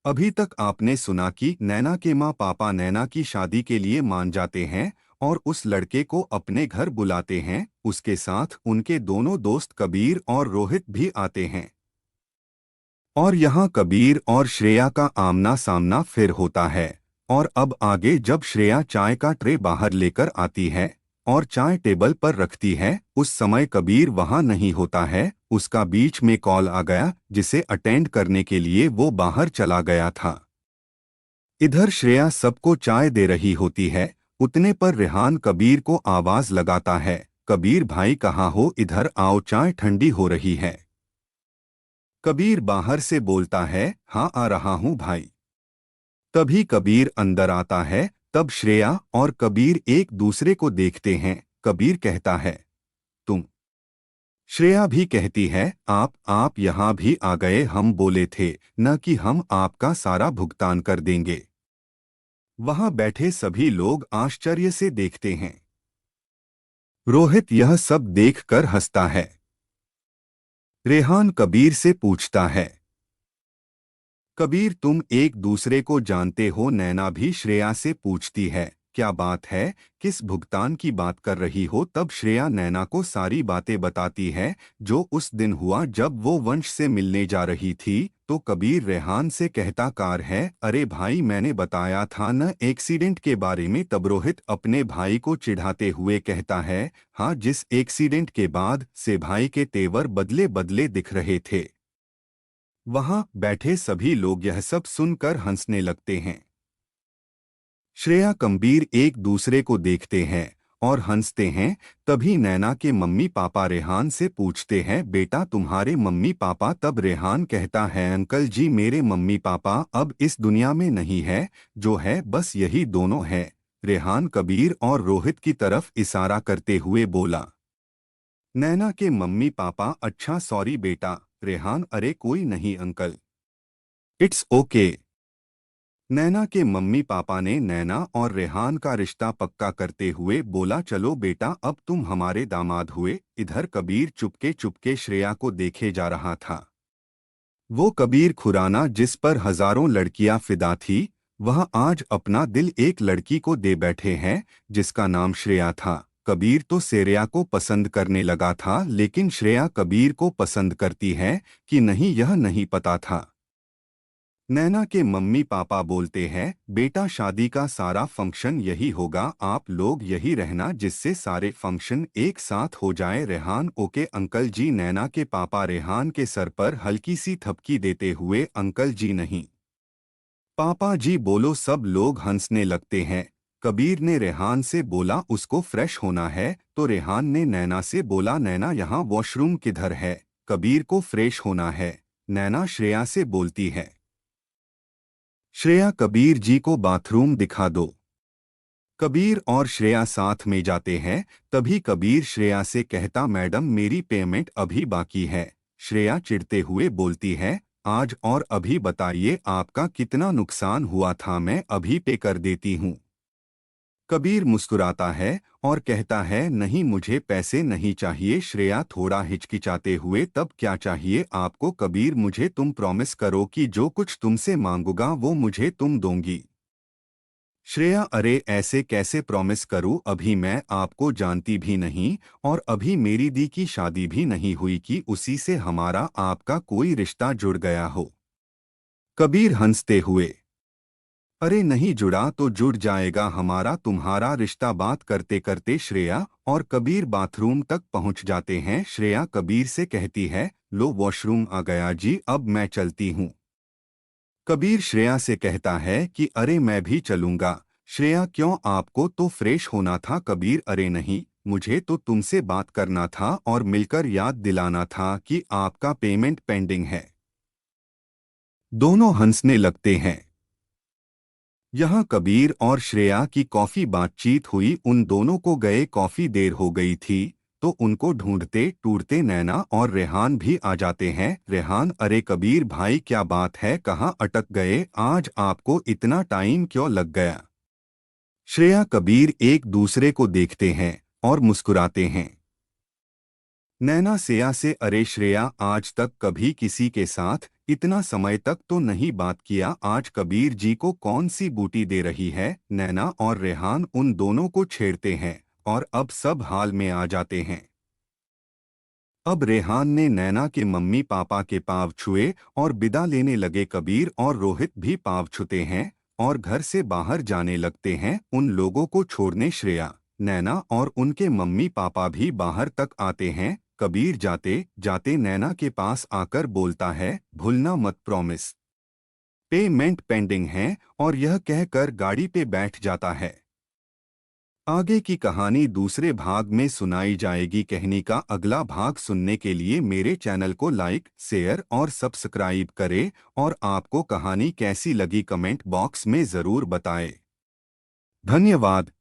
अभी तक आपने सुना कि नैना के माँ पापा नैना की शादी के लिए मान जाते हैं और उस लड़के को अपने घर बुलाते हैं। उसके साथ उनके दोनों दोस्त कबीर और रोहित भी आते हैं। और यहाँ कबीर और श्रेया का आमना सामना फिर होता है। और अब आगे जब श्रेया चाय का ट्रे बाहर लेकर आती है और चाय टेबल पर रखती है, उस समय कबीर वहाँ नहीं होता है। उसका बीच में कॉल आ गया जिसे अटेंड करने के लिए वो बाहर चला गया था। इधर श्रेया सबको चाय दे रही होती है। उतने पर रेहान कबीर को आवाज लगाता है, कबीर भाई कहाँ हो, इधर आओ चाय ठंडी हो रही है। कबीर बाहर से बोलता है, हाँ आ रहा हूँ भाई। तभी कबीर अंदर आता है। तब श्रेया और कबीर एक दूसरे को देखते हैं। कबीर कहता है, तुम। श्रेया भी कहती है, आप यहाँ भी आ गए, हम बोले थे न कि हम आपका सारा भुगतान कर देंगे। वहां बैठे सभी लोग आश्चर्य से देखते हैं। रोहित यह सब देखकर हंसता है। रेहान कबीर से पूछता है, कबीर तुम एक दूसरे को जानते हो? नैना भी श्रेया से पूछती है, क्या बात है, किस भुगतान की बात कर रही हो? तब श्रेया नैना को सारी बातें बताती है जो उस दिन हुआ जब वो वंश से मिलने जा रही थी। तो कबीर रेहान से कहता कार है, अरे भाई मैंने बताया था न एक्सीडेंट के बारे में। तब रोहित अपने भाई को चिढ़ाते हुए कहता है, हाँ जिस एक्सीडेंट के बाद से भाई के तेवर बदले बदले दिख रहे थे। वहां बैठे सभी लोग यह सब सुनकर हंसने लगते हैं। श्रेया कबीर एक दूसरे को देखते हैं और हंसते हैं। तभी नैना के मम्मी पापा रेहान से पूछते हैं, बेटा तुम्हारे मम्मी पापा? तब रेहान कहता है, अंकल जी मेरे मम्मी पापा अब इस दुनिया में नहीं है, जो है बस यही दोनों है। रेहान कबीर और रोहित की तरफ इशारा करते हुए बोला। नैना के मम्मी पापा, अच्छा सॉरी बेटा। रेहान, अरे कोई नहीं अंकल, इट्स ओके। नैना के मम्मी पापा ने नैना और रेहान का रिश्ता पक्का करते हुए बोला, चलो बेटा अब तुम हमारे दामाद हुए। इधर कबीर चुपके चुपके श्रेया को देखे जा रहा था। वो कबीर खुराना जिस पर हजारों लड़कियां फिदा थी, वह आज अपना दिल एक लड़की को दे बैठे हैं जिसका नाम श्रेया था। कबीर तो श्रेया को पसंद करने लगा था, लेकिन श्रेया कबीर को पसंद करती है कि नहीं यह नहीं पता था। नैना के मम्मी पापा बोलते हैं, बेटा शादी का सारा फंक्शन यही होगा, आप लोग यही रहना जिससे सारे फंक्शन एक साथ हो जाए। रेहान, ओके अंकल जी। नैना के पापा रेहान के सर पर हल्की सी थपकी देते हुए, अंकल जी नहीं पापा जी बोलो। सब लोग हंसने लगते हैं। कबीर ने रेहान से बोला, उसको फ्रेश होना है। तो रेहान ने नैना से बोला, नैना यहाँ वॉशरूम किधर है? कबीर को फ्रेश होना है। नैना श्रेया से बोलती है, श्रेया कबीर जी को बाथरूम दिखा दो। कबीर और श्रेया साथ में जाते हैं। तभी कबीर श्रेया से कहता, मैडम मेरी पेमेंट अभी बाकी है। श्रेया चिढ़ते हुए बोलती है, आज और अभी बताइए आपका कितना नुकसान हुआ था, मैं अभी पे कर देती हूँ। कबीर मुस्कुराता है और कहता है, नहीं मुझे पैसे नहीं चाहिए। श्रेया थोड़ा हिचकिचाते हुए, तब क्या चाहिए आपको? कबीर, मुझे तुम प्रॉमिस करो कि जो कुछ तुमसे मांगूंगा वो मुझे तुम दोगी। श्रेया, अरे ऐसे कैसे प्रॉमिस करूं, अभी मैं आपको जानती भी नहीं और अभी मेरी दी की शादी भी नहीं हुई कि उसी से हमारा आपका कोई रिश्ता जुड़ गया हो। कबीर हंसते हुए, अरे नहीं जुड़ा तो जुड़ जाएगा हमारा तुम्हारा रिश्ता। बात करते करते श्रेया और कबीर बाथरूम तक पहुंच जाते हैं। श्रेया कबीर से कहती है, लो वॉशरूम आ गया जी, अब मैं चलती हूँ। कबीर श्रेया से कहता है कि अरे मैं भी चलूंगा। श्रेया, क्यों, आपको तो फ्रेश होना था। कबीर, अरे नहीं, मुझे तो तुमसे बात करना था और मिलकर याद दिलाना था कि आपका पेमेंट पेंडिंग है। दोनों हंसने लगते हैं। यहाँ कबीर और श्रेया की कॉफी बातचीत हुई। उन दोनों को गए कॉफी देर हो गई थी, तो उनको ढूंढते टूटते नैना और रेहान भी आ जाते हैं। रेहान, अरे कबीर भाई क्या बात है, कहाँ अटक गए, आज आपको इतना टाइम क्यों लग गया? श्रेया कबीर एक दूसरे को देखते हैं और मुस्कुराते हैं। नैना श्रेया से, अरे श्रेया आज तक कभी किसी के साथ इतना समय तक तो नहीं बात किया, आज कबीर जी को कौन सी बूटी दे रही है। नैना और रेहान उन दोनों को छेड़ते हैं और अब सब हाल में आ जाते हैं। अब रेहान ने नैना के मम्मी पापा के पाँव छुए और विदा लेने लगे। कबीर और रोहित भी पाँव छूते हैं और घर से बाहर जाने लगते हैं उन लोगों को छोड़ने। श्रेया, नैना और उनके मम्मी पापा भी बाहर तक आते हैं। कबीर जाते जाते नैना के पास आकर बोलता है, भूलना मत, प्रॉमिस, पेमेंट पेंडिंग है, और यह कहकर गाड़ी पे बैठ जाता है। आगे की कहानी दूसरे भाग में सुनाई जाएगी। कहानी का अगला भाग सुनने के लिए मेरे चैनल को लाइक, शेयर और सब्सक्राइब करें और आपको कहानी कैसी लगी कमेंट बॉक्स में ज़रूर बताएं। धन्यवाद।